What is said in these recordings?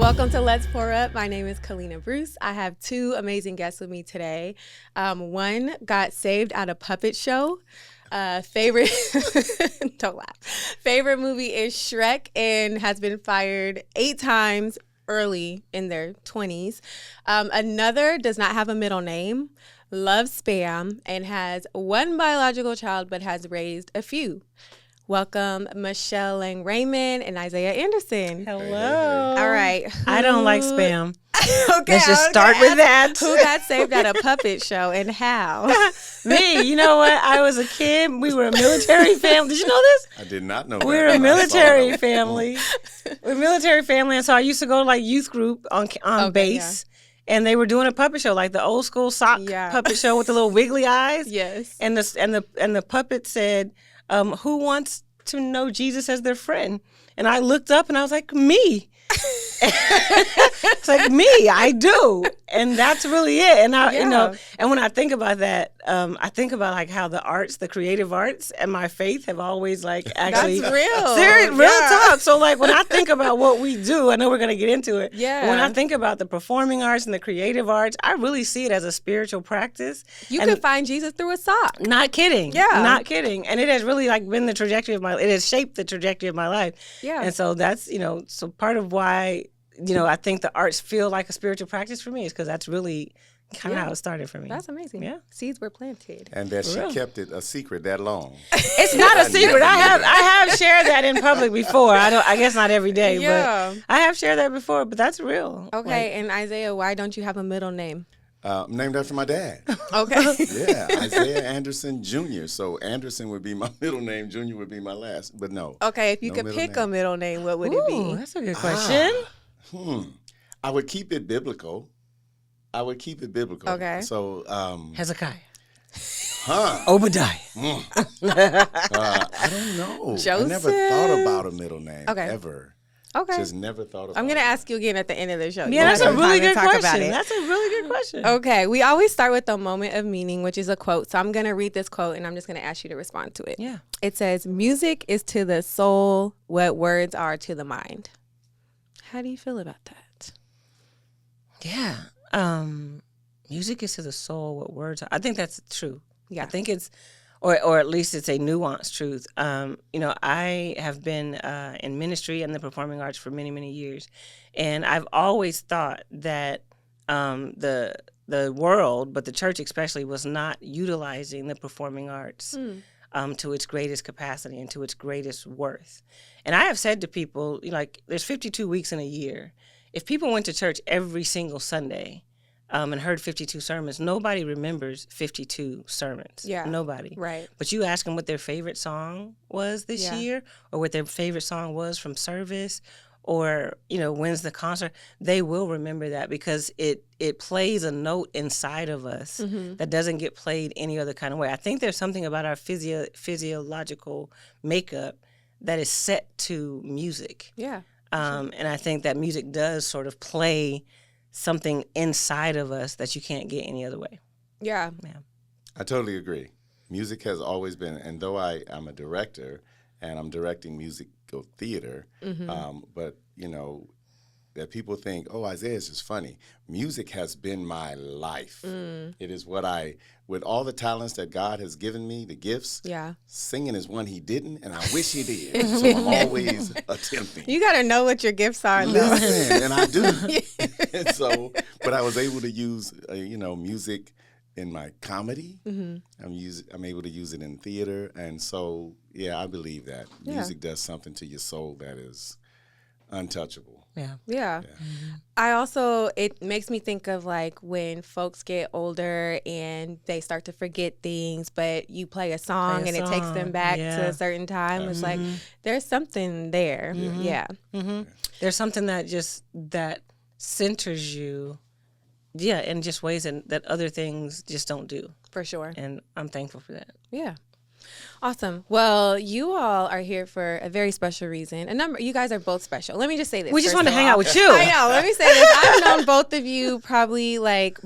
Welcome to Let's Pour Up. My name is Colina Bruce. I have two amazing guests with me today. One got saved at a puppet show. Favorite, don't laugh. Favorite movie is Shrek and has been fired 8 times early in their 20s. Another does not have a middle name, loves Spam, and has one biological child but has raised a few. Welcome, Michelle Lang-Raymond and Isiah Anderson. Hello. All right. I don't like Spam. Okay, Let's just start with that. Who got saved at a puppet show and how? Me. You know what? I was a kid. We were a military family. Did you know this? I did not know We were a military family. We're a military family, and so I used to go to like youth group on base. Yeah. And they were doing a puppet show, like the old school sock puppet show with the little wiggly eyes. Yes. And the puppet said, who wants to know Jesus as their friend? And I looked up and I was like, me. It's like, me, I do. And that's really it. And I, and when I think about that, I think about like how the arts, the creative arts and my faith have always like actually. That's real. Serious, real talk. So like when I think about what we do, I know we're going to get into it. Yeah. But when I think about the performing arts and the creative arts, I really see it as a spiritual practice. You can find Jesus through a sock. Not kidding. Yeah. Not kidding. And it has really like been the trajectory of it has shaped the trajectory of my life. Yeah. And so that's, so part of why, I think the arts feel like a spiritual practice for me is because that's really kind of how it started for me. That's amazing. Yeah. Seeds were planted. And that she kept it a secret that long. It's not a secret. I have shared that in public before. I guess not every day, but I have shared that before, but that's real. Okay. And Isiah, why don't you have a middle name? Named after my dad. Okay. Yeah, Isiah Anderson Jr. So Anderson would be my middle name, Jr. would be my last, but no. Okay, if you could pick a middle name, what would it be? That's a good question. I would keep it biblical. Okay. So Hezekiah. Obadiah. I don't know. Joseph. I never thought about a middle name ever. Okay. Just never thought about it. I'm going to ask you again at the end of the show. Yeah, that's a really good question. That's a really good question. Okay. We always start with the moment of meaning, which is a quote. So I'm going to read this quote, and I'm just going to ask you to respond to it. Yeah. It says, music is to the soul what words are to the mind. How do you feel about that? Yeah. Music is to the soul what words are. I think that's true. Yeah. I think it's, or at least it's a nuanced truth. I have been in ministry and the performing arts for many, many years. And I've always thought that the world, but the church especially, was not utilizing the performing arts to its greatest capacity and to its greatest worth. And I have said to people, like, there's 52 weeks in a year. If people went to church every single Sunday and heard 52 sermons, nobody remembers 52 sermons. Yeah. Nobody. Right. But you ask them what their favorite song was this year, or what their favorite song was from service, or, when's the concert, they will remember that because it plays a note inside of us that doesn't get played any other kind of way. I think there's something about our physiological makeup that is set to music. Yeah. And I think that music does sort of play something inside of us that you can't get any other way. Yeah. I totally agree. Music has always been, and though I'm a director and I'm directing musical theater, but, that people think, oh, Isiah is just funny. Music has been my life. It is what with all the talents that God has given me, the gifts, singing is one he didn't, and I wish he did. So I'm always attempting. You got to know what your gifts are, though. Listen, and I do. And so, but I was able to use, music in my comedy. I'm able to use it in theater. And so, I believe that. Music does something to your soul that is untouchable. Yeah. I also, it makes me think of like when folks get older and they start to forget things, but you play a song and it takes them back to a certain time. It's like, there's something there. There's something that centers you. Yeah, in just ways that other things just don't do. For sure. And I'm thankful for that. Yeah. Awesome. Well, you all are here for a very special reason. You guys are both special. Let me just say this. We just want to hang out with you. I know. Let me say this. I've known both of you probably like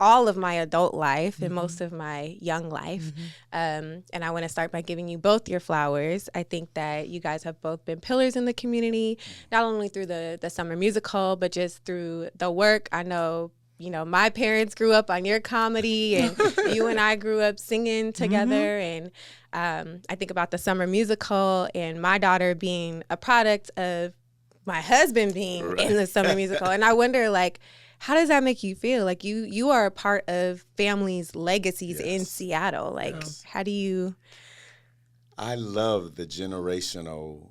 all of my adult life and most of my young life. And I want to start by giving you both your flowers. I think that you guys have both been pillars in the community, not only through the summer musical, but just through the work. I know, you know, my parents grew up on your comedy, and you and I grew up singing together. And I think about the summer musical and my daughter being a product of my husband being in the summer musical. And I wonder, like, how does that make you feel? Like, you are a part of families' legacies in Seattle. Like, how do you? I love the generational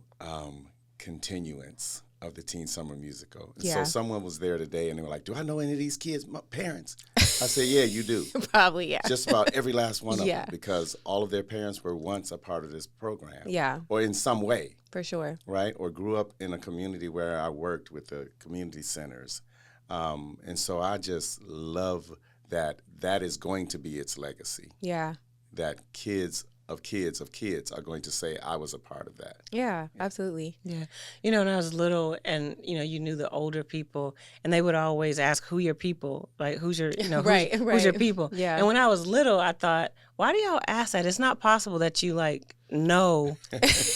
continuance of the Teen Summer Musical. And so someone was there today and they were like, do I know any of these kids? My parents. I said, yeah, you do. Probably, yeah. Just about every last one of them, because all of their parents were once a part of this program. Yeah. Or in some way. For sure. Right? Or grew up in a community where I worked with the community centers. And so I just love that is going to be its legacy. Yeah. That kids of kids are going to say, I was a part of that. Yeah, absolutely. Yeah. You know, when I was little and, you know, you knew the older people and they would always ask, who your people? Like, who's your, you know, who's your people? Yeah. And when I was little, I thought, why do y'all ask that? It's not possible that you, like, know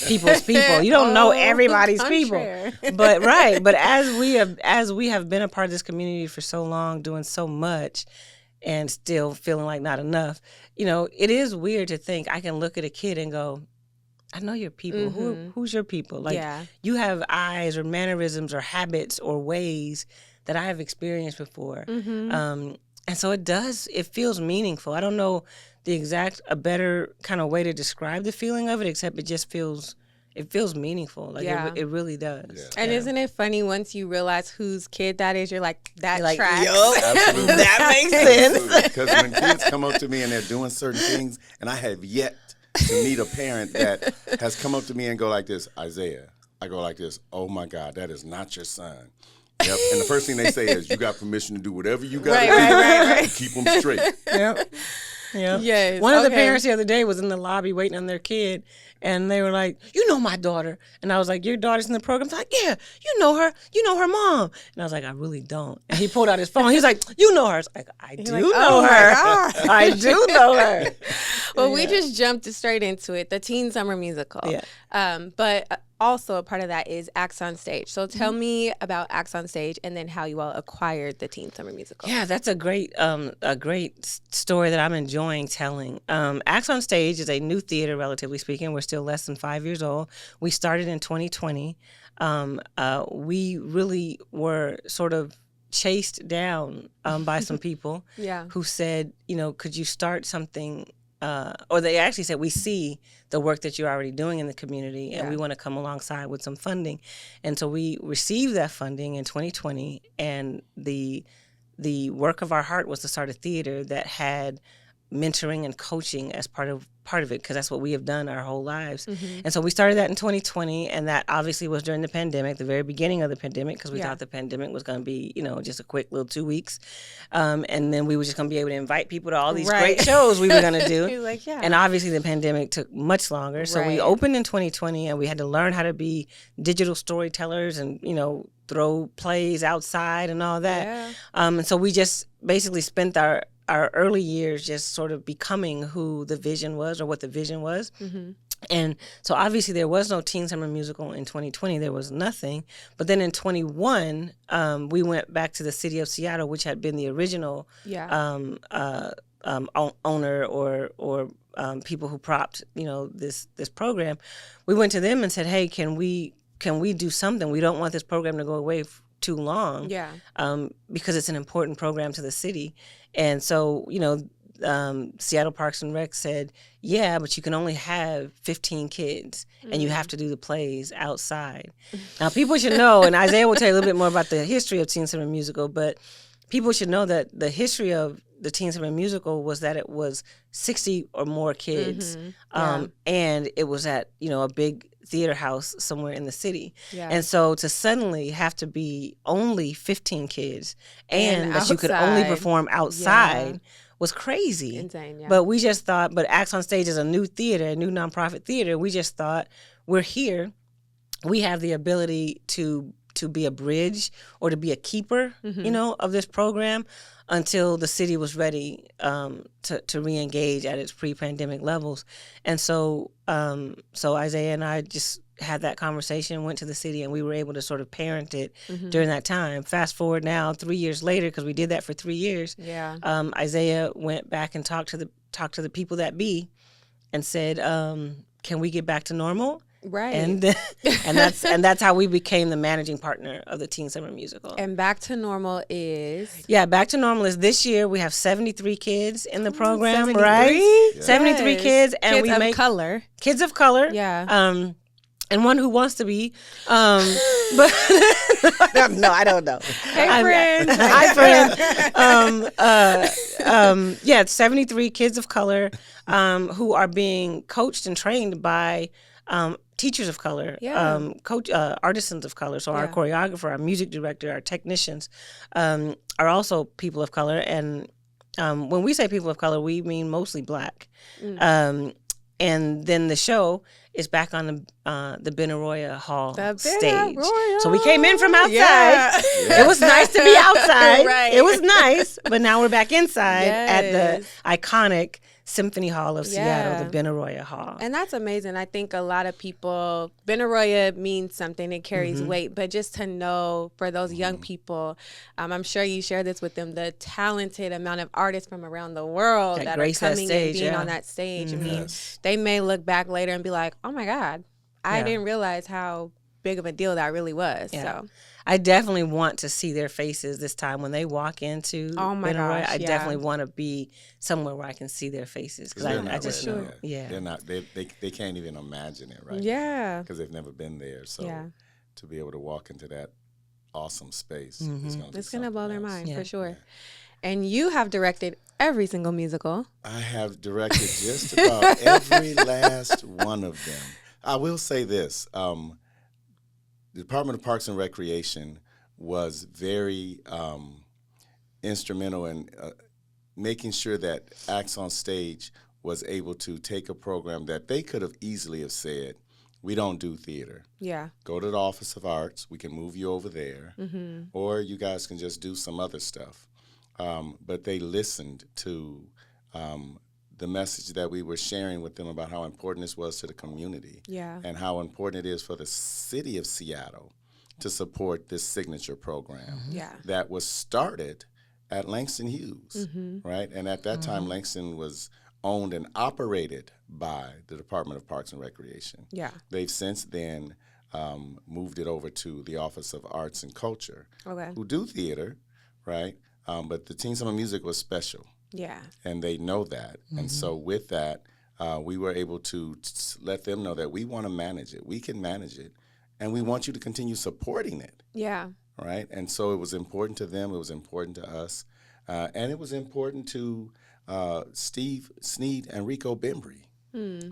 people's people. You don't know everybody's people. But as we have been a part of this community for so long, doing so much, and still feeling like not enough, you know, it is weird to think I can look at a kid and go, I know your people. Who's your people? Like, you have eyes or mannerisms or habits or ways that I have experienced before. And so it feels meaningful. I don't know a better kind of way to describe the feeling of it, except it just feels meaningful. Like, it really does. Yeah. And isn't it funny, once you realize whose kid that is, you're like, that tracks. Absolutely. That makes sense. Because when kids come up to me and they're doing certain things, and I have yet to meet a parent that has come up to me and go like this, Isiah. I go like this, oh my God, that is not your son. Yep. And the first thing they say is, you got permission to do whatever you got to do to keep them straight. Yep. Yeah. Yes. One of the parents the other day was in the lobby waiting on their kid, and they were like, you know my daughter. And I was like, your daughter's in the program? He's like, yeah, you know her mom. And I was like, I really don't. And he pulled out his phone. He was like, you know her. I was like, I do know her. I do know her. Well, we just jumped straight into it, the Teen Summer Musical. Yeah. But also a part of that is Acts on Stage. So tell me about Acts on Stage and then how you all acquired the Teen Summer Musical. Yeah, that's a great story that I'm enjoying telling. Acts on Stage is a new theater, relatively speaking. We're still less than 5 years old. We started in 2020. We really were sort of chased down by some people who said, you know, could you start something? Or they actually said, we see the work that you're already doing in the community, and we want to come alongside with some funding. And so we received that funding in 2020, and the work of our heart was to start a theater that had mentoring and coaching as part of it, because that's what we have done our whole lives. And so we started that in 2020, and that obviously was during the pandemic, the very beginning of the pandemic, because we thought the pandemic was going to be, you know, just a quick little 2 weeks. And then we were just going to be able to invite people to all these great shows we were going to do. And obviously the pandemic took much longer. So we opened in 2020, and we had to learn how to be digital storytellers and, you know, throw plays outside and all that. And so we just basically spent our early years just sort of becoming who the vision was, or what the vision was. And so obviously there was no Teen Summer Musical in 2020. There was nothing. But then in 21, we went back to the city of Seattle, which had been the original owner or people who propped, you know, this program. We went to them and said, hey, can we do something? We don't want this program to go away too long, because it's an important program to the city. And so, you know, Seattle Parks and Rec said, yeah, but you can only have 15 kids, and you have to do the plays outside. Now, people should know, and Isiah will tell you a little bit more about the history of Teen Summer Musical, but people should know that the history of the Teen Summer Musical was that it was 60 or more kids, and it was at, you know, a big theater house somewhere in the city. And so to suddenly have to be only 15 kids and that you could only perform outside was crazy. Insane, But we just thought, but Acts on Stage is a new theater, a new nonprofit theater. We just thought, we're here. We have the ability to be a bridge or to be a keeper, you know, of this program. until the city was ready to re-engage at its pre-pandemic levels. And so Isiah and I just had that conversation, went to the city, and we were able to sort of parent it during that time. Fast forward now 3 years later, because we did that for 3 years. Yeah. Isiah went back and talked to the people that be and said, can we get back to normal? Right. And that's how we became the managing partner of the Teen Summer Musical. And Back to Normal is? Yeah, Back to Normal is this year. We have 73 kids in the program, 73? right? Yes. 73 kids. And kids we of make color. Kids of color. Yeah. And one who wants to be. But no, I don't know. Hey, friend. Hi, friend. Yeah, 73 kids of color who are being coached and trained by teachers of color, artisans of color. So our choreographer, our music director, our technicians are also people of color. And when we say people of color, we mean mostly Black. And then the show is back on the Benaroya Hall stage. So we came in from outside. Yeah. It was nice to be outside. Right. It was nice. But now we're back inside at the iconic Symphony Hall of Seattle, the Benaroya Hall. And that's amazing. I think a lot of people, Benaroya means something, it carries weight, but just to know for those young people, I'm sure you share this with them, the talented amount of artists from around the world that are coming and being on that stage. I mean, they may look back later and be like, oh my God, I didn't realize how big of a deal that really was. Yeah. So I definitely want to see their faces this time when they walk into Benaroya. I definitely want to be somewhere where I can see their faces because I just know. Yeah, they're not. They can't even imagine it, right? Yeah, because they've never been there. So to be able to walk into that awesome space, it's gonna blow their mind for sure. Yeah. And you have directed every single musical. I have directed just about every last one of them. I will say this. The Department of Parks and Recreation was very instrumental in making sure that Acts on Stage was able to take a program that they could have easily have said, we don't do theater. Yeah. Go to the Office of Arts. We can move you over there. Or you guys can just do some other stuff. But they listened to the message that we were sharing with them about how important this was to the community and how important it is for the city of Seattle to support this signature program that was started at Langston Hughes, right? And at that time, Langston was owned and operated by the Department of Parks and Recreation. Yeah. They've since then moved it over to the Office of Arts and Culture, who do theater, right? But the Teen Summer Music was special. Yeah. And they know that. And so with that, we were able to let them know that we want to manage it. We can manage it. And we want you to continue supporting it. Yeah. Right? And so it was important to them. It was important to us. And it was important to Steve Sneed and Rico Bembry,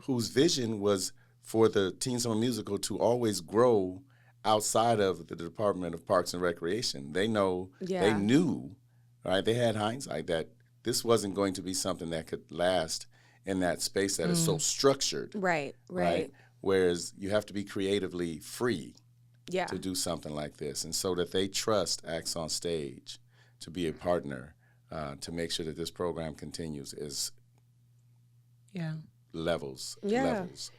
whose vision was for the Teen Summer Musical to always grow outside of the Department of Parks and Recreation. They knew, right? They had hindsight that this wasn't going to be something that could last in that space that is so structured. Right. Whereas you have to be creatively free to do something like this. And so that they trust Acts on Stage to be a partner to make sure that this program continues is levels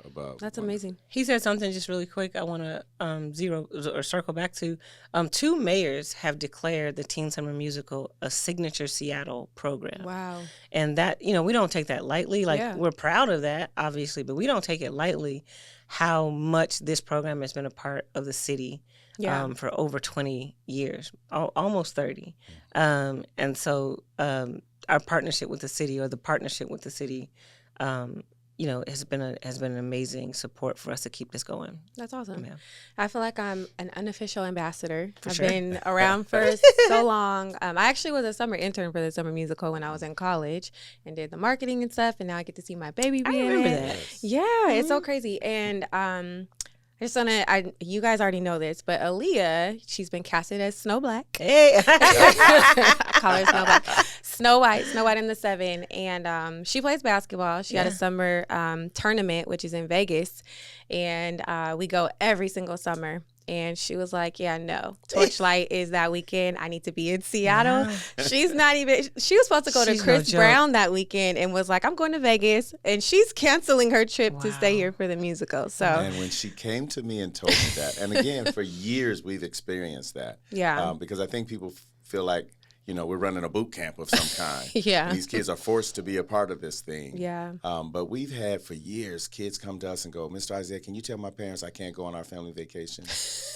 above. That's amazing. He said something just really quick I want to circle back to. 2 mayors have declared the Teen Summer Musical a signature Seattle program. Wow. And that, we don't take that lightly. We're proud of that, obviously, but we don't take it lightly how much this program has been a part of the city for over 20 years, almost 30. And so our partnership with the city, or the partnership with the city, has been an amazing support for us to keep this going. That's awesome. Yeah. I feel like I'm an unofficial ambassador. I've sure. been around for so long. I actually was a summer intern for the Summer Musical when I was in college and did the marketing and stuff. And now I get to see my baby be in it. That. Yeah, it's so crazy. And you guys already know this, but Aaliyah, she's been casted as Snow Black. Hey. I call her Snow Black. Snow White in the 7. And she plays basketball. She had a summer tournament, which is in Vegas. And we go every single summer. And she was like, yeah, no. Torchlight is that weekend. I need to be in Seattle. Wow. She was supposed to go to Chris Brown that weekend and was like, I'm going to Vegas. And she's canceling her trip to stay here for the musical. So, and when she came to me and told me that, and again, for years we've experienced that. Yeah. Because I think people feel like, we're running a boot camp of some kind. Yeah. And these kids are forced to be a part of this thing. Yeah. But we've had for years kids come to us and go, Mr. Isiah, can you tell my parents I can't go on our family vacation?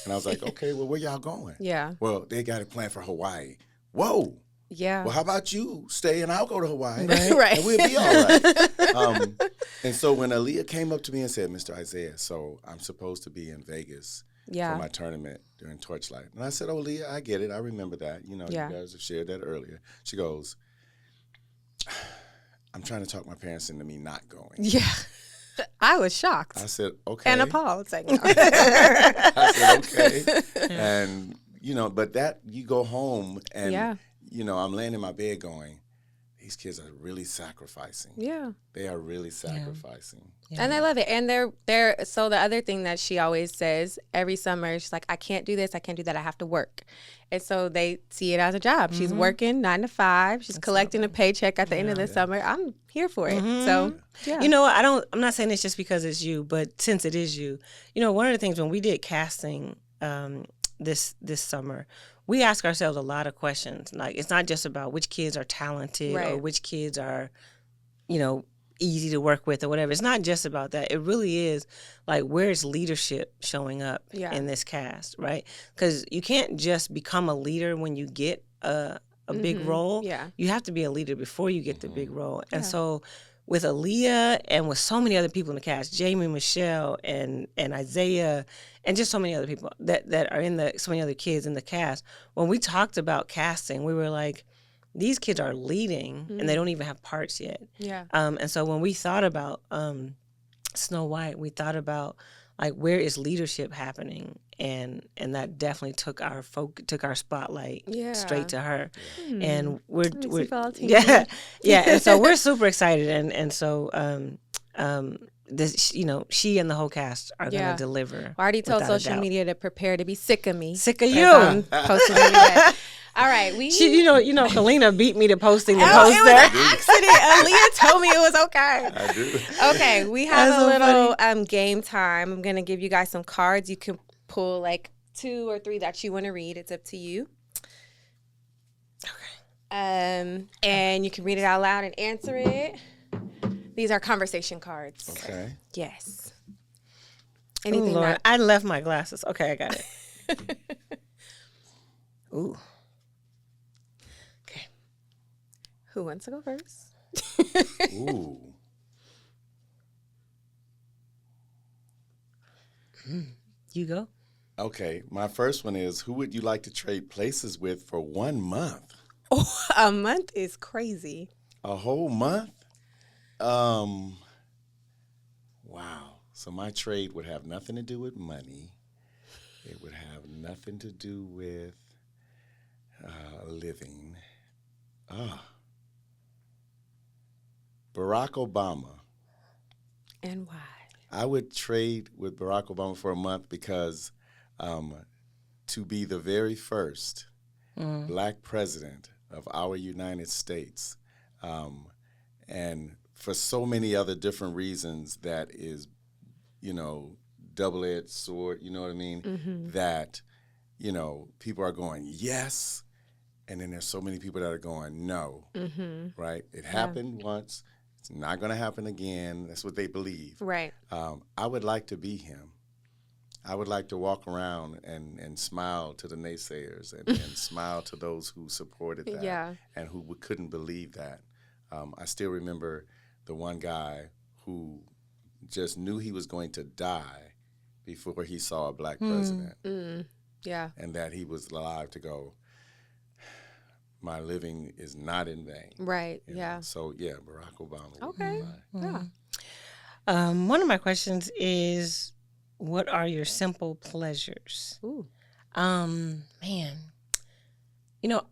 And I was like, okay, well, where y'all going? Yeah. Well, they got it planned for Hawaii. Whoa. Yeah. Well, how about you stay and I'll go to Hawaii? Right. And we'll be all right. And so when Aaliyah came up to me and said, Mr. Isiah, so I'm supposed to be in Vegas for my tournament during Torchlight. And I said, oh, Leah, I get it. I remember that. You guys have shared that earlier. She goes, I'm trying to talk my parents into me not going. Yeah. I was shocked. I said, okay. And appalled. Like, no. I said, okay. And, but that you go home and, I'm laying in my bed going, these kids are really sacrificing. Yeah. They are really sacrificing. Yeah. And I love it. And they're so the other thing that she always says every summer, she's like, I can't do this, I can't do that, I have to work. And so they see it as a job. She's working 9 to 5. She's collecting a paycheck at the end of the summer. I'm here for it. So yeah. I'm not saying it's just because it's you, but since it is you, one of the things when we did casting this summer, we ask ourselves a lot of questions. Like, it's not just about which kids are talented or which kids are, easy to work with or whatever. It's not just about that. It really is like, where's leadership showing up in this cast, right? Because you can't just become a leader when you get a big role. Yeah. You have to be a leader before you get the big role. And so with Aaliyah and with so many other people in the cast, Jamie, Michelle, and Isiah, and just so many other people that are in so many other kids in the cast, when we talked about casting, we were like, these kids are leading and they don't even have parts yet. Yeah. And so when we thought about Snow White, we thought about like, where is leadership happening? And that definitely took our spotlight straight to her. And we're and so we're super excited, and so this, she and the whole cast are gonna deliver. I already told social media to prepare to be sick of me. Sick of you. Posting every day. All right, Colina beat me to posting the post. It was an accident. Aaliyah told me it was okay. I do. Okay, we have a little game time. I'm gonna give you guys some cards. You can pull like 2 or 3 that you want to read. It's up to you. Okay. And you can read it out loud and answer it. These are conversation cards. Okay. Yes. Anything? Ooh, Lord, I left my glasses. Okay, I got it. Ooh. Okay. Who wants to go first? Ooh. You go. Okay, my first one is, who would you like to trade places with for 1 month? Oh, a month is crazy. A whole month? Wow. So my trade would have nothing to do with money. It would have nothing to do with living. Barack Obama. And why? I would trade with Barack Obama for a month because to be the very first black president of our United States, and for so many other different reasons that is, double-edged sword, you know what I mean? Mm-hmm. That, people are going, yes, and then there's so many people that are going, no, right? It happened once. It's not going to happen again. That's what they believe. Right. I would like to be him. I would like to walk around and smile to the naysayers and smile to those who supported that and who couldn't believe that. I still remember the one guy who just knew he was going to die before he saw a black president. Yeah. And that he was alive to go, my living is not in vain. Right, yeah. So, Barack Obama. Okay, yeah. One of my questions is, what are your simple pleasures? Ooh. Man,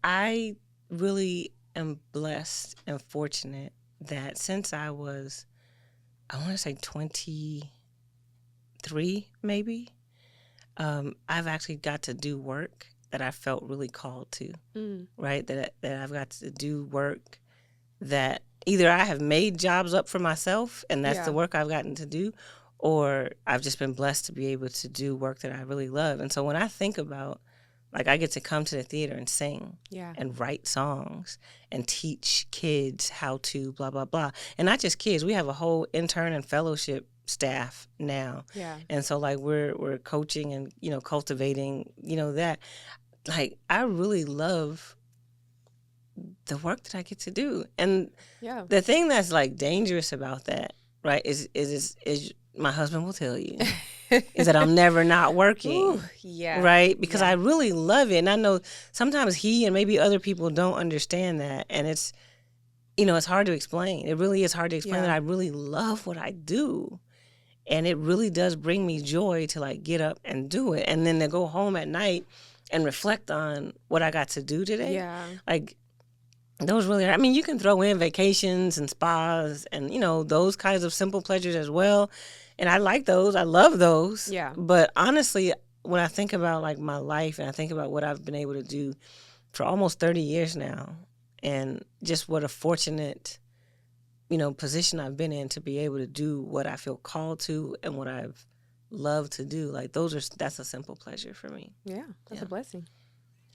I really am blessed and fortunate that since I was, I want to say 23, maybe, I've actually got to do work that I felt really called to, right? That I've got to do work that either I have made jobs up for myself, and that's the work I've gotten to do, or I've just been blessed to be able to do work that I really love. And so when I think about, like, I get to come to the theater and sing and write songs and teach kids how to blah, blah, blah. And not just kids. We have a whole intern and fellowship staff now. Yeah. And so, like, we're coaching and, cultivating, that. Like, I really love the work that I get to do. And the thing that's, like, dangerous about that, right, is my husband will tell you, is that I'm never not working. Ooh, right? Because I really love it. And I know sometimes he and maybe other people don't understand that. And it's, it's hard to explain. It really is hard to explain that I really love what I do. And it really does bring me joy to, like, get up and do it. And then to go home at night and reflect on what I got to do today. Yeah. Like, those really are, you can throw in vacations and spas and, those kinds of simple pleasures as well. And I like those. I love those. Yeah. But honestly, when I think about, like, my life and I think about what I've been able to do for almost 30 years now, and just what a fortunate, position I've been in to be able to do what I feel called to and what I've loved to do, like, that's a simple pleasure for me. Yeah, that's a blessing.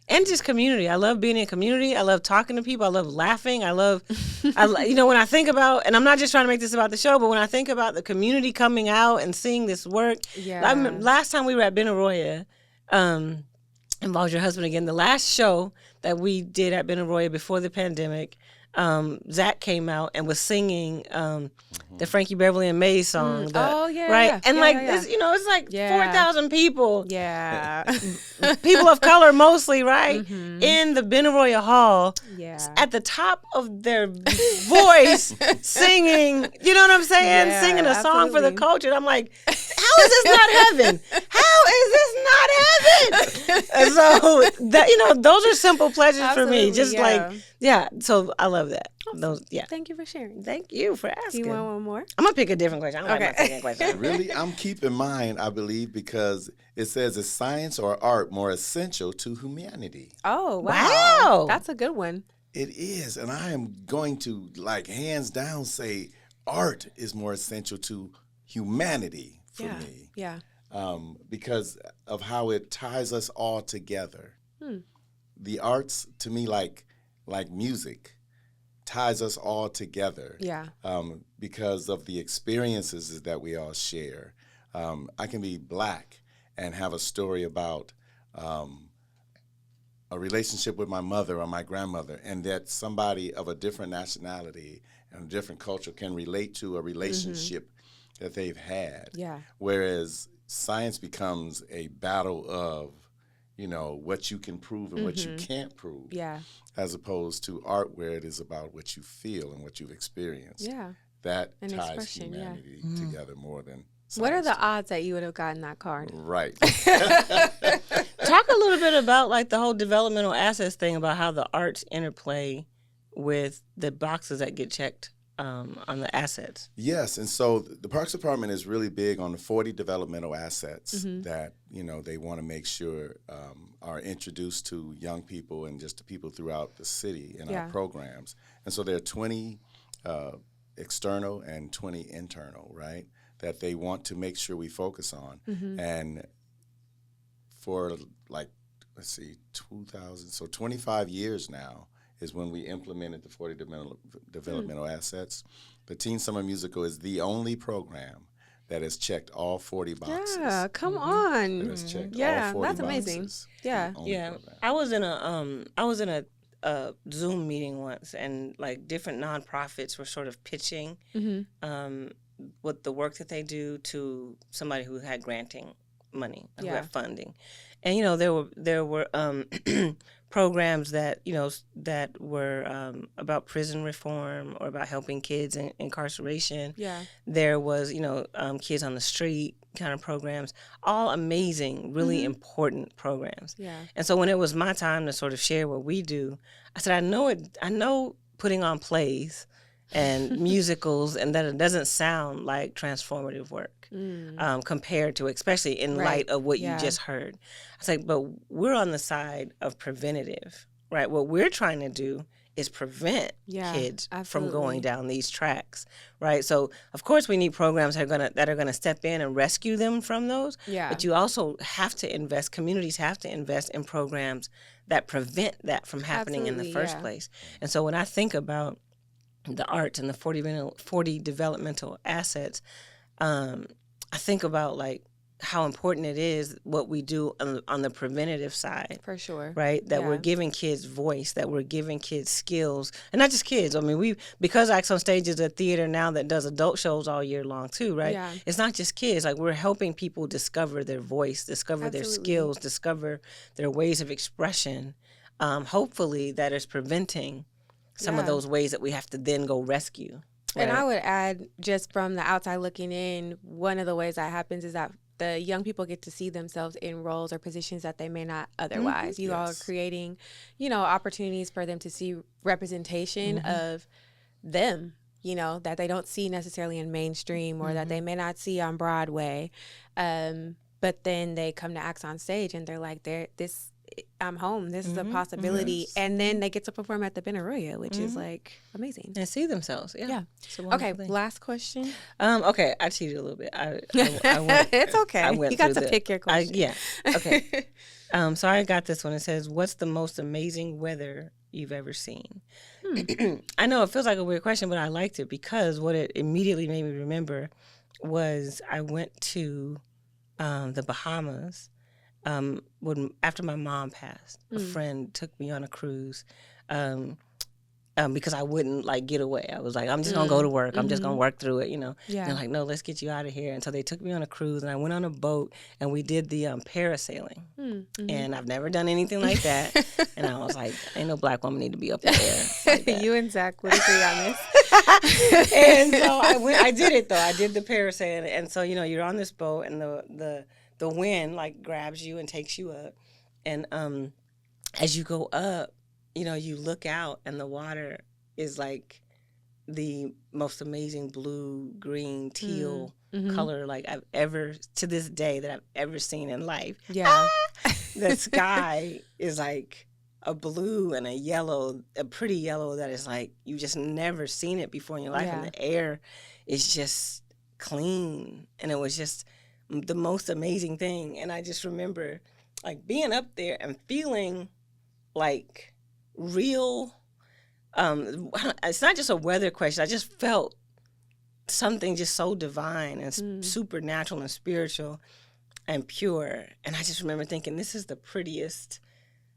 And just community. I love being in community. I love talking to people. I love laughing. when I think about, and I'm not just trying to make this about the show, but when I think about the community coming out and seeing this work. Yeah. Last time we were at Benaroya, involves your husband again. The last show that we did at Benaroya before the pandemic, Zach came out and was singing the Frankie Beverly and Mays song. Right? Yeah. And this, it's like 4,000 people. Yeah. People of color mostly, right? Mm-hmm. In the Benaroya Hall. Yeah. At the top of their voice singing, you know what I'm saying? Yeah, singing a song for the culture. And I'm like, how is this not heaven? How is this not heaven? And so those are simple pleasures for me. Just so I love that. Awesome. Those, Thank you for sharing. Thank you for asking. Do you want one more? I'm gonna pick a different question. I don't like my second question. Really, I'm keeping mine, I believe, because it says, is science or art more essential to humanity? Oh, wow. That's a good one. It is, and I am going to, like, hands down say art is more essential to humanity for me. Yeah. Because of how it ties us all together. The arts, to me, like music, ties us all together. Yeah. Because of the experiences that we all share. I can be Black and have a story about a relationship with my mother or my grandmother, and that somebody of a different nationality and a different culture can relate to a relationship that they've had. Yeah. Whereas science becomes a battle of, what you can prove and what you can't prove. Yeah. As opposed to art, where it is about what you feel and what you've experienced. Yeah. That An ties expression, humanity together more than science. What are the odds that you would have gotten that card? Right. Talk a little bit about, like, the whole developmental assets thing, about how the arts interplay with the boxes that get checked on the assets. Yes, and so the Parks Department is really big on the 40 developmental assets that, they want to make sure are introduced to young people and just to people throughout the city in our programs. And so there are 20 external and 20 internal, right, that they want to make sure we focus on. And for, 2000, so 25 years now, is when we implemented the 40 developmental assets. The Teen Summer Musical is the only program that has checked all 40 boxes. Yeah, come on. That has checked yeah, all 40 that's amazing. boxes. Yeah. I was in a Zoom meeting once, and, like, different nonprofits were sort of pitching what the work that they do to somebody who had granting money, who had funding. And, there were programs that, that were about prison reform or about helping kids in incarceration. Yeah. There was, kids on the street kind of programs, all amazing, really important programs. Yeah. And so when it was my time to sort of share what we do, I said, I know putting on plays and musicals, and that it doesn't sound like transformative work. compared to, especially in light of what you just heard. I was like, but we're on the side of preventative, right? What we're trying to do is prevent kids from going down these tracks, right? So of course we need programs that are gonna step in and rescue them from those. Yeah. But you also have to invest. Communities have to invest in programs that prevent that from happening in the first place. And so when I think about the arts and the 40 developmental assets, I think about like how important it is what we do on the preventative side. For sure. Right? That we're giving kids voice, that we're giving kids skills. And not just kids. I mean, because Acts on Stage is a theater now that does adult shows all year long too, right? Yeah. It's not just kids. Like, we're helping people discover their voice, discover their skills, discover their ways of expression. Hopefully that is preventing some of those ways that we have to then go rescue. Right? And I would add, just from the outside looking in, one of the ways that happens is that the young people get to see themselves in roles or positions that they may not otherwise. Mm-hmm. You all are creating, opportunities for them to see representation of them, that they don't see necessarily in mainstream or that they may not see on Broadway. But then they come to Acts on Stage and they're like, I'm home. This is a possibility. Yes. And then they get to perform at the Benaroya, which is like amazing. And see themselves. Yeah. Okay. Last question. Okay. I cheated a little bit. It's okay. You got to pick your question. Okay. So I got this one. It says, what's the most amazing weather you've ever seen? I know it feels like a weird question, but I liked it because what it immediately made me remember was I went to the Bahamas. After my mom passed, a friend took me on a cruise because I wouldn't get away. I was like, I'm just gonna go to work. I'm just gonna work through it, Yeah. And they're like, no, let's get you out of here. And so they took me on a cruise, and I went on a boat, and we did the parasailing. And I've never done anything like that. And I was like, ain't no black woman need to be up there. Like you and Zach would agree on this. And so I did it though. I did the parasailing, and so you're on this boat, and the wind grabs you and takes you up. And as you go up, you look out and the water is like the most amazing blue, green, teal color I've ever, to this day, that I've ever seen in life. Yeah. The sky is like a blue and a yellow, a pretty yellow that is like, you just never seen it before in your life. Yeah. And the air is just clean. And it was just the most amazing thing. And I just remember being up there and feeling like real, it's not just a weather question. I just felt something just so divine and supernatural and spiritual and pure. And I just remember thinking, this is the prettiest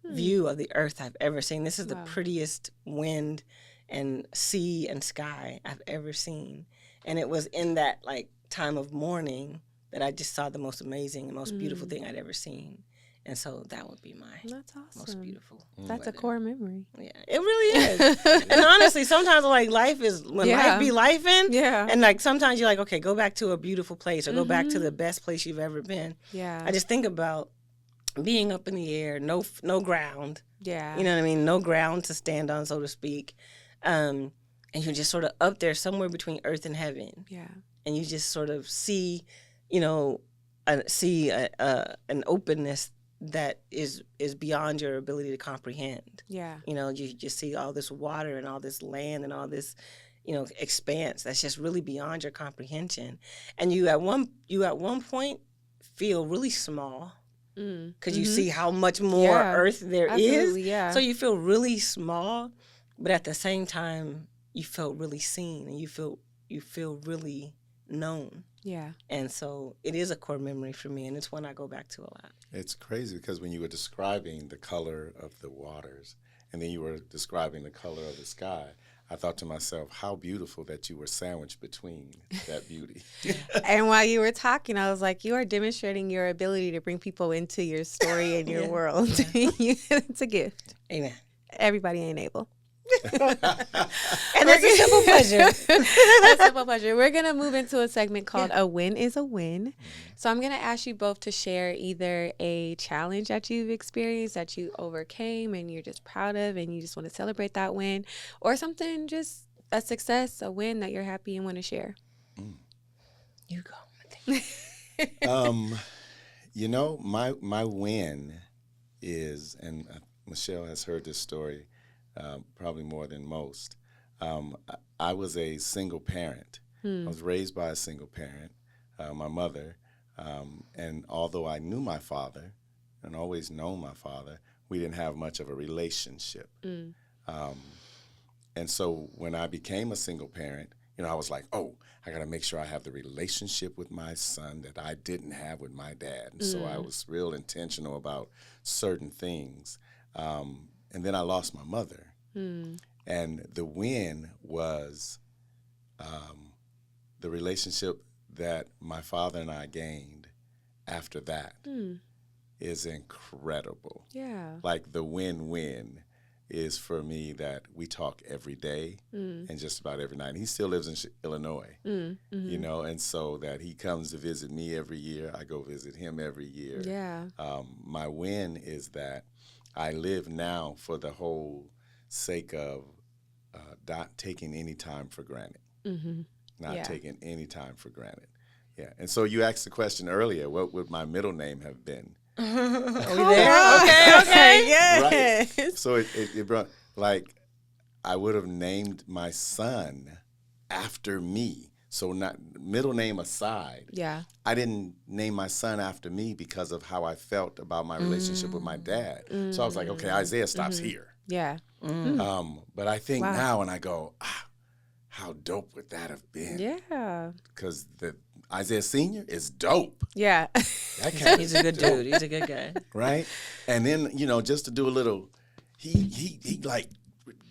view of the earth I've ever seen. This is the prettiest wind and sea and sky I've ever seen. And it was in that time of morning that I just saw the most amazing and most beautiful thing I'd ever seen. And so that would be That's awesome. Most beautiful. That's a core memory. Yeah, it really is. And honestly, sometimes life is, when life be lifing, and sometimes you're like, okay, go back to a beautiful place or go back to the best place you've ever been. Yeah. I just think about being up in the air, no ground. Yeah. You know what I mean? No ground to stand on, so to speak. And you're just sort of up there somewhere between earth and heaven. Yeah. And you just sort of see an openness that is beyond your ability to comprehend. Yeah. You just see all this water and all this land and all this, expanse that's just really beyond your comprehension. And you at one point feel really small because you see how much more earth there is. Yeah. So you feel really small, but at the same time you feel really seen and you feel really known. Yeah. And so it is a core memory for me, and it's one I go back to a lot. It's crazy because when you were describing the color of the waters and then you were describing the color of the sky, I thought to myself, how beautiful that you were sandwiched between that beauty. And while you were talking, I was like, you are demonstrating your ability to bring people into your story and your world. It's a gift. Amen. Everybody ain't able. And that's a simple pleasure. That's a simple pleasure. We're going to move into a segment called A Win is a Win. So I'm going to ask you both to share either a challenge that you've experienced that you overcame and you're just proud of and you just want to celebrate that win, or something, just a success, a win that you're happy and want to share. You go. You know, my win is, and Michelle has heard this story probably more than most. I was a single parent. I was raised by a single parent, my mother, and although I knew my father and always known my father, we didn't have much of a relationship. And so when I became a single parent, you know, I was like, oh, I got to make sure I have the relationship with my son that I didn't have with my dad. And so I was real intentional about certain things. And then I lost my mother. And the win was the relationship that my father and I gained after that is incredible. Yeah. Like the win-win is for me that we talk every day and just about every night. And he still lives in Illinois, you know, and so that he comes to visit me every year. I go visit him every year. Yeah. My win is that I live now for the whole sake of not taking any time for granted. Not taking any time for granted. Yeah. And so you asked the question earlier, what would my middle name have been? Are we there? Okay. Yes. Right. So it brought, like, I would have named my son after me. So not middle name aside. Yeah. I didn't name my son after me because of how I felt about my relationship with my dad. So I was like, okay, Isiah stops here. Yeah. But I think now, and I go, how dope would that have been? Yeah. Because the Isiah Sr. is dope. Yeah. That cat He's is a good dope, dude. He's a good guy. right? And then, you know, just to do a little, he like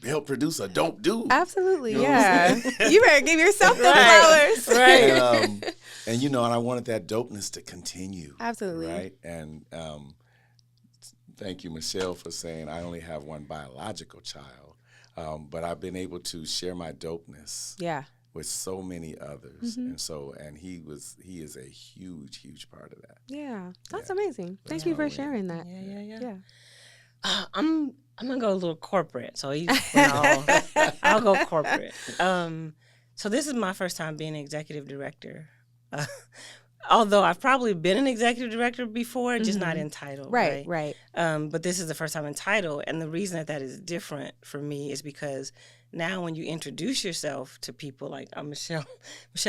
helped produce a dope dude. Absolutely. You know Yeah. what I'm You better give yourself the flowers. Right. And you know, and I wanted that dopeness to continue. Absolutely. Right. And thank you, Michelle, for saying I only have one biological child, but I've been able to share my dopeness. Yeah. With so many others, and he is a huge part of that. Yeah, that's amazing. Thank you for sharing that. Yeah. I'm gonna go a little corporate, so I'll go corporate. So this is my first time being an executive director. Although I've probably been an executive director before, just not in title. Right. But this is the first time in title, and the reason that is different for me is because now when you introduce yourself to people like I'm Michelle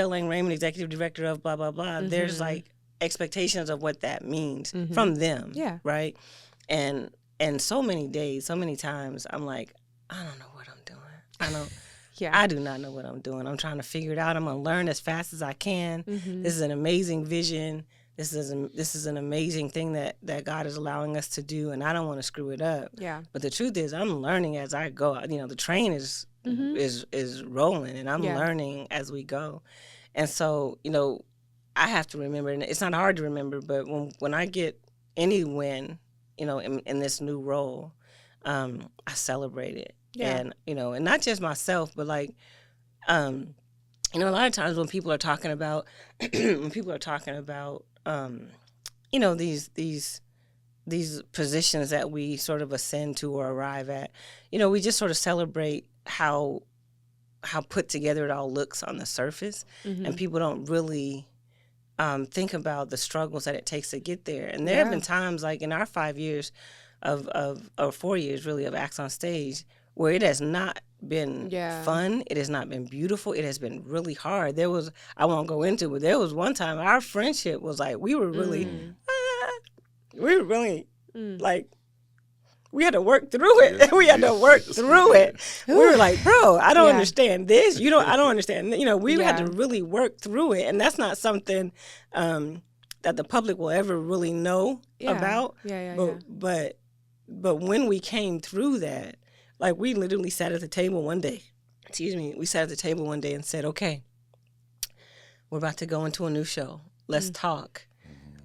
Lang-Raymond, executive director of blah, blah, blah, there's like expectations of what that means from them. Yeah. Right. And so many days, so many times I'm like, I don't know what I'm doing. I do not know what I'm doing. I'm trying to figure it out. I'm going to learn as fast as I can. This is an amazing vision. This is an amazing thing that God is allowing us to do, and I don't want to screw it up. Yeah. But the truth is, I'm learning as I go. You know, the train is rolling, and I'm learning as we go. And so, you know, I have to remember, and it's not hard to remember, but when I get any win, you know, in this new role, I celebrate it. Yeah. And, you know, and not just myself, but like, you know, a lot of times when people are talking about, you know, these positions that we sort of ascend to or arrive at, you know, we just sort of celebrate how put together it all looks on the surface, and people don't really think about the struggles that it takes to get there. And there have been times, like in our 5 years or 4 years really of Acts on Stage, where it has not been fun. It has not been beautiful. It has been really hard. I won't go into it, but there was one time our friendship was like, we were really like, we had to work through it. We had to work through it. We were like, bro, I don't understand this. I don't understand. You know, we had to really work through it. And that's not something that the public will ever really know about. But when we came through that, like, we literally sat at the table one day. We sat at the table one day and said, okay, we're about to go into a new show. Let's talk.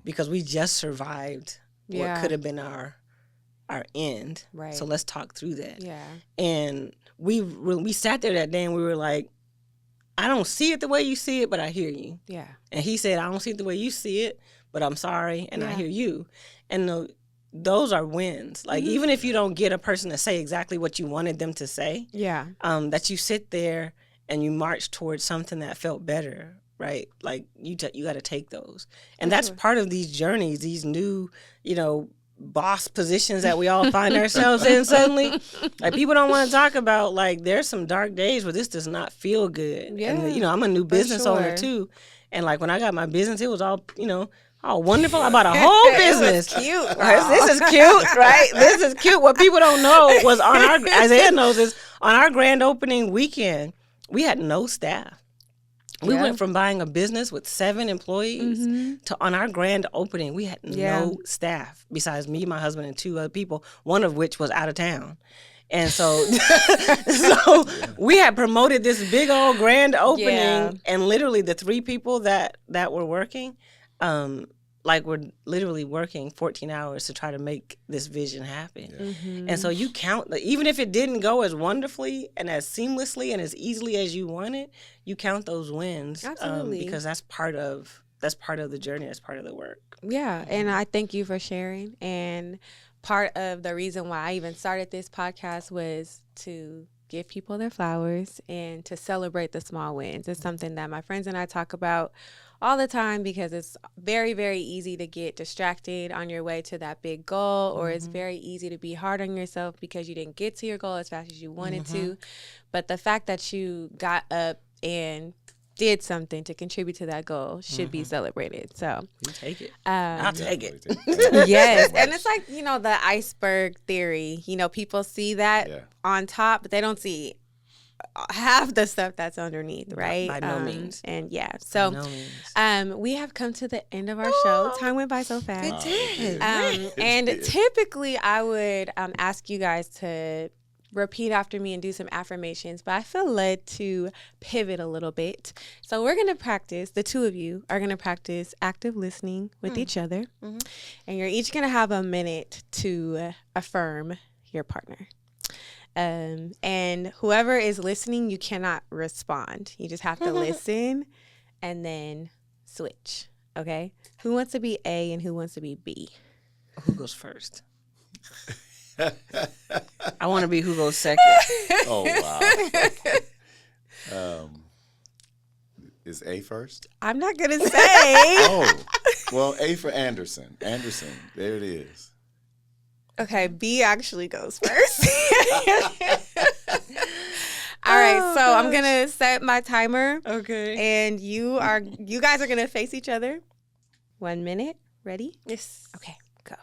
Because we just survived what could have been our end. Right. So let's talk through that. Yeah. And we sat there that day and we were like, I don't see it the way you see it, but I hear you. Yeah. And he said, I don't see it the way you see it, but I'm sorry, and I hear you. And those are wins. Like, even if you don't get a person to say exactly what you wanted them to say, that you sit there and you march towards something that felt better. right? Like you got to take those, and that's part of these journeys, these new, boss positions that we all find ourselves in suddenly. Like people don't want to talk about, like, there's some dark days where this does not feel good. Yeah, and I'm a new business owner too, and like when I got my business, it was all all wonderful. I bought a whole business. Cute. This is cute, right? This is cute. What people don't know was on our, Isaiah knows this, on our grand opening weekend, we had no staff. We went from buying a business with 7 employees to, on our grand opening, we had no staff besides me, my husband, and 2 other people, one of which was out of town. And so, we had promoted this big old grand opening, and literally the 3 people that were working, we're literally working 14 hours to try to make this vision happen. Yeah. And so you count, even if it didn't go as wonderfully and as seamlessly and as easily as you wanted, you count those wins. Absolutely. Because that's part of the journey, that's part of the work. Yeah, and I thank you for sharing. And part of the reason why I even started this podcast was to give people their flowers and to celebrate the small wins. It's something that my friends and I talk about all the time because it's very, very easy to get distracted on your way to that big goal, or it's very easy to be hard on yourself because you didn't get to your goal as fast as you wanted to. But the fact that you got up and did something to contribute to that goal should be celebrated. So you take it. I'll take it. Yes. And it's like, the iceberg theory. People see that on top, but they don't see half the stuff that's underneath, right? By no means. And so we have come to the end of our show. Time went by so fast. It did. And typically I would ask you guys to repeat after me and do some affirmations, but I feel led to pivot a little bit. So we're going to practice, the 2 of you are going to practice active listening with each other. And you're each going to have a minute to affirm your partner. And whoever is listening, you cannot respond. You just have to listen and then switch. Okay? Who wants to be A and who wants to be B? Who goes first? I want to be who goes second. Oh, wow. Is A first? I'm not going to say. Oh, well, A for Anderson. Anderson, there it is. Okay, B actually goes first. All right, so I'm going to set my timer. Okay. And you guys are going to face each other. 1 minute. Ready? Yes. Okay, go.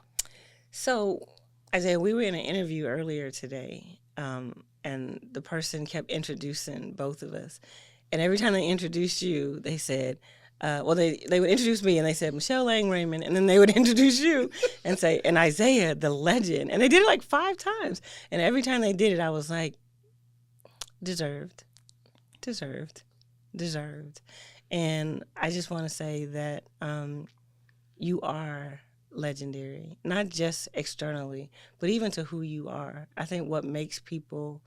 So, Isaiah, we were in an interview earlier today, and the person kept introducing both of us. And every time they introduced you, they said, they would introduce me and they said, Michelle Lang-Raymond, and then they would introduce you and say, and Isaiah, the legend. And they did it like 5 times. And every time they did it, I was like, deserved. And I just want to say that you are legendary, not just externally, but even to who you are. I think what makes people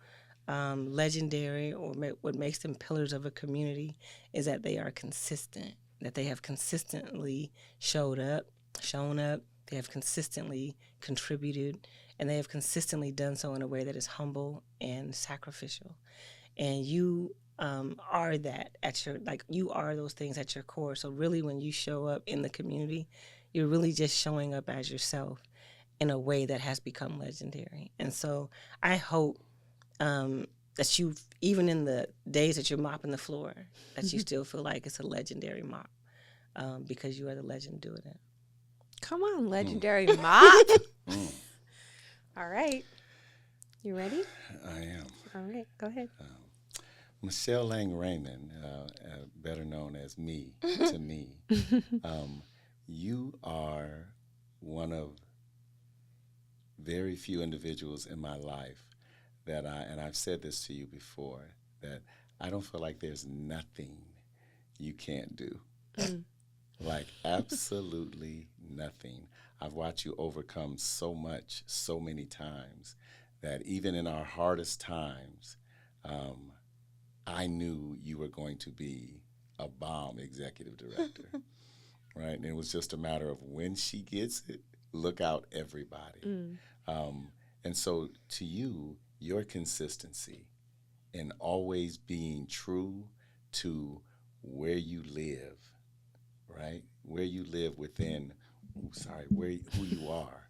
legendary, or what makes them pillars of a community, is that they are consistent, that they have consistently shown up, they have consistently contributed, and they have consistently done so in a way that is humble and sacrificial. And you are that you are those things at your core. So really, when you show up in the community, you're really just showing up as yourself in a way that has become legendary. And so I hope that you, even in the days that you're mopping the floor, that you still feel like it's a legendary mop, because you are the legend doing it. Come on, legendary mop. All right. You ready? I am. All right, go ahead. Michelle Lang-Raymond, better known as me, to me, you are one of very few individuals in my life that and I've said this to you before, that I don't feel like there's nothing you can't do. Like absolutely nothing. I've watched you overcome so much, so many times, that even in our hardest times, I knew you were going to be a bomb executive director, right? And it was just a matter of when she gets it, look out, everybody. And so to you, your consistency in always being true to where you live, right? Where you live within, who you are,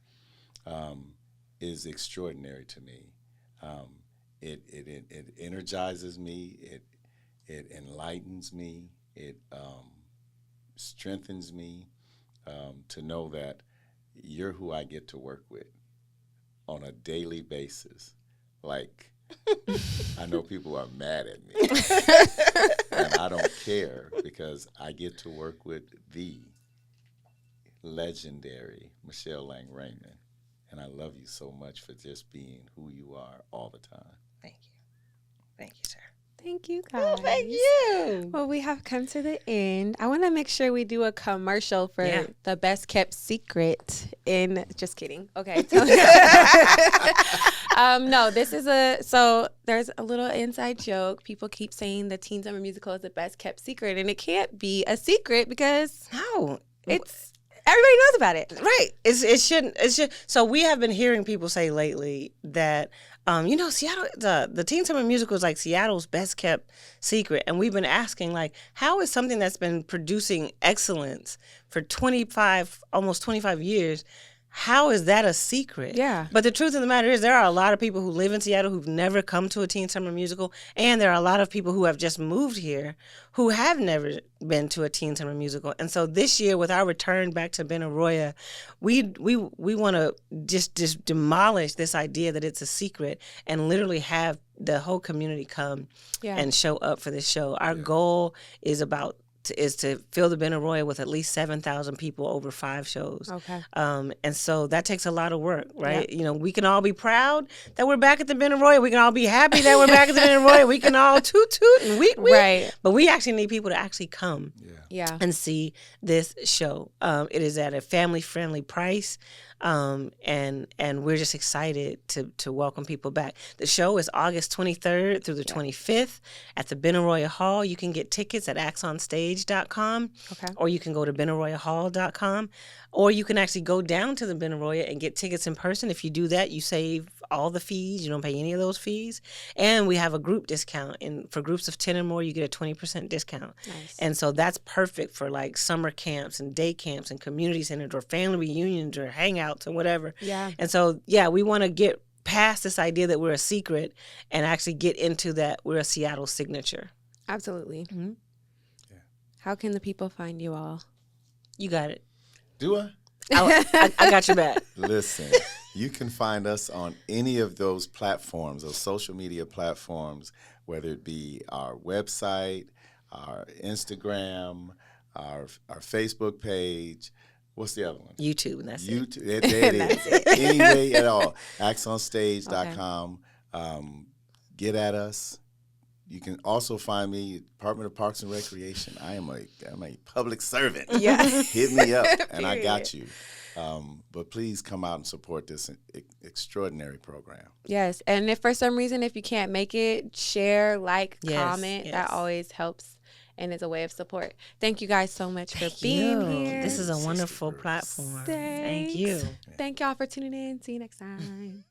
is extraordinary to me. It energizes me. It enlightens me. It strengthens me to know that you're who I get to work with on a daily basis. Like, I know people are mad at me, and I don't care because I get to work with the legendary Michelle Lang-Raymond, and I love you so much for just being who you are all the time. Thank you. Thank you, sir. Thank you, guys. Oh, thank you. Well, we have come to the end. I want to make sure we do a commercial for the best kept secret in. Just kidding. Okay. No, this is so there's a little inside joke. People keep saying the Teen Summer Musical is the best kept secret, and it can't be a secret because it's everybody knows about it. Right. It shouldn't. So we have been hearing people say lately that, Seattle, the Teen Summer Musical is like Seattle's best kept secret. And we've been asking, like, how is something that's been producing excellence for almost 25 years, how is that a secret? Yeah. But the truth of the matter is there are a lot of people who live in Seattle who've never come to a Teen Summer Musical, and there are a lot of people who have just moved here who have never been to a Teen Summer Musical. And so this year, with our return back to Benaroya, we want to just demolish this idea that it's a secret and literally have the whole community come and show up for this show. Our goal is to fill the Benaroya with at least 7,000 people over 5 shows. Okay. And so that takes a lot of work, right? Yeah. We can all be proud that we're back at the Benaroya. We can all be happy that we're back at the Benaroya. We can all toot and weet. Right. But we actually need people to actually come and see this show. It is at a family-friendly price. And we're just excited to welcome people back. The show is August 23rd through the 25th at the Benaroya Hall. You can get tickets at axonstage.com, or you can go to benaroyahall.com, or you can actually go down to the Benaroya and get tickets in person. If you do that, you save all the fees. You don't pay any of those fees. And we have a group discount. And for groups of 10 or more, you get a 20% discount. Nice. And so that's perfect for like summer camps and day camps and community centers or family reunions or hangouts or whatever. Yeah. And so, we want to get past this idea that we're a secret and actually get into that we're a Seattle signature. Absolutely. Mm-hmm. Yeah. How can the people find you all? You got it. Do I? I got your back. Listen, you can find us on any of those platforms, those social media platforms, whether it be our website, our Instagram, our Facebook page. What's the other one? YouTube, and that's YouTube, it. There it is. Any way at all. axonstage.com. Get at us. You can also find me Department of Parks and Recreation. I'm a public servant. Yeah. Hit me up, and I got you. But please come out and support this extraordinary program. Yes, and if for some reason, if you can't make it, share, comment. Yes. That always helps, and it's a way of support. Thank you guys so much for being here. This is a wonderful platform. Thank you. Thank y'all for tuning in. See you next time.